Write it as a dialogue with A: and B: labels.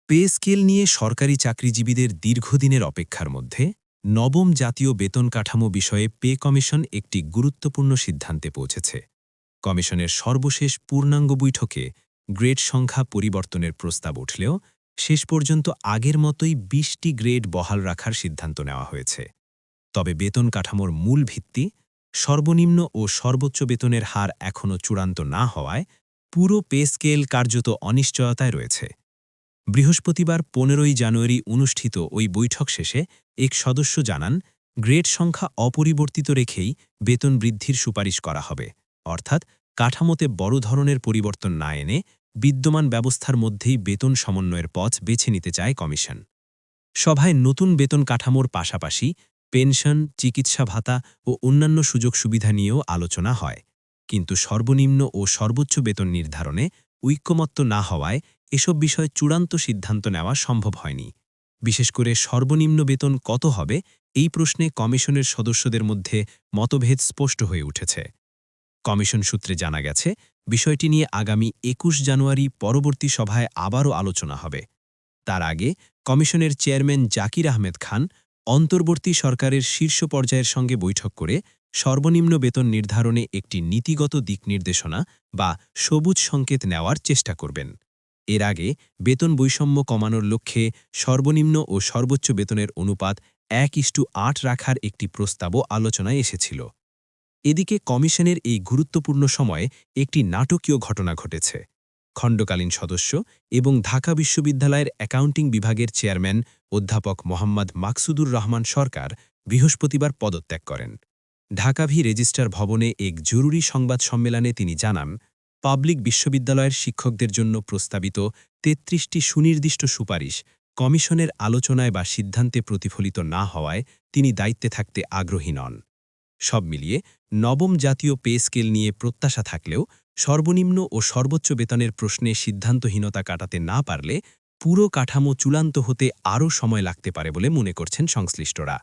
A: Pay scale নিয়ে সরকারি চাকরিজীবীদের দীর্ঘদিনের অপেক্ষার মধ্যে নবম জাতীয় বেতন কাঠামো বিষয়ে পে কমিশন একটি গুরুত্বপূর্ণ সিদ্ধান্তে পৌঁছেছে। কমিশনের সর্বশেষ পূর্ণাঙ্গ বৈঠকে গ্রেড সংখ্যা পরিবর্তনের প্রস্তাব উঠলেও শেষ পর্যন্ত আগের মতোই ২০টি গ্রেড বহাল রাখার সিদ্ধান্ত নেওয়া হয়েছে। তবে বেতন কাঠামোর মূল ভিত্তি, সর্বনিম্ন ও সর্বোচ্চ বেতনের হার এখনও চূড়ান্ত না হওয়ায় পুরো পে স্কেল কার্যত অনিশ্চয়তায় রয়েছে। বৃহস্পতিবার ১৫ই জানুয়ারি অনুষ্ঠিত ওই বৈঠক শেষে এক সদস্য জানান, গ্রেড সংখ্যা অপরিবর্তিত রেখেই বেতন বৃদ্ধির সুপারিশ করা হবে, অর্থাৎ কাঠামোতে বড় ধরনের পরিবর্তন না এনে বিদ্যমান ব্যবস্থার মধ্যেই বেতন সমন্বয়ের পথ বেছে নিতে চায় কমিশন। সভায় নতুন বেতন কাঠামোর পাশাপাশি পেনশন, চিকিৎসা ভাতা ও অন্যান্য সুযোগ সুবিধা নিয়েও আলোচনা হয়, কিন্তু সর্বনিম্ন ও সর্বোচ্চ বেতন নির্ধারণে ঐক্যমত্য না হওয়ায় এসব বিষয়ে চূড়ান্ত সিদ্ধান্ত নেওয়া সম্ভব হয়নি। বিশেষ করে সর্বনিম্ন বেতন কত হবে, এই প্রশ্নে কমিশনের সদস্যদের মধ্যে মতভেদ স্পষ্ট হয়ে উঠেছে। কমিশন সূত্রে জানা গেছে, বিষয়টি নিয়ে আগামী ২১ জানুয়ারি পরবর্তী সভায় আবারও আলোচনা হবে। তার আগে কমিশনের চেয়ারম্যান জাকির আহমেদ খান অন্তর্বর্তী সরকারের শীর্ষ পর্যায়ের সঙ্গে বৈঠক করে সর্বনিম্ন বেতন নির্ধারণে একটি নীতিগত দিক নির্দেশনা বা সবুজ সংকেত নেওয়ার চেষ্টা করবেন। এর আগে বেতন বৈষম্য কমানোর লক্ষ্যে সর্বনিম্ন ও সর্বোচ্চ বেতনের অনুপাত ১:৮ রাখার একটি প্রস্তাবও আলোচনায় এসেছিল। এদিকে কমিশনের এই গুরুত্বপূর্ণ সময়ে একটি নাটকীয় ঘটনা ঘটেছে। খণ্ডকালীন সদস্য এবং ঢাকা বিশ্ববিদ্যালয়ের অ্যাকাউন্টিং বিভাগের চেয়ারম্যান অধ্যাপক মোহাম্মদ মাকসুদুর রহমান সরকার বৃহস্পতিবার পদত্যাগ করেন। ঢাকাভি রেজিস্ট্রার ভবনে এক জরুরি সংবাদ সম্মেলনে তিনি জানান, পাবলিক বিশ্ববিদ্যালয়ের শিক্ষকদের জন্য প্রস্তাবিত ৩৩টি সুনির্দিষ্ট সুপারিশ কমিশনের আলোচনায় বা সিদ্ধান্তে প্রতিফলিত না হওয়ায় তিনি দায়িত্বে থাকতে আগ্রহী নন। সব মিলিয়ে নবম জাতীয় পে স্কেল নিয়ে প্রত্যাশা থাকলেও সর্বনিম্ন ও সর্বোচ্চ বেতনের প্রশ্নে সিদ্ধান্তহীনতা কাটাতে না পারলে পুরো কাঠামো চূড়ান্ত হতে আরও সময় লাগতে পারে বলে মনে করছেন সংশ্লিষ্টরা।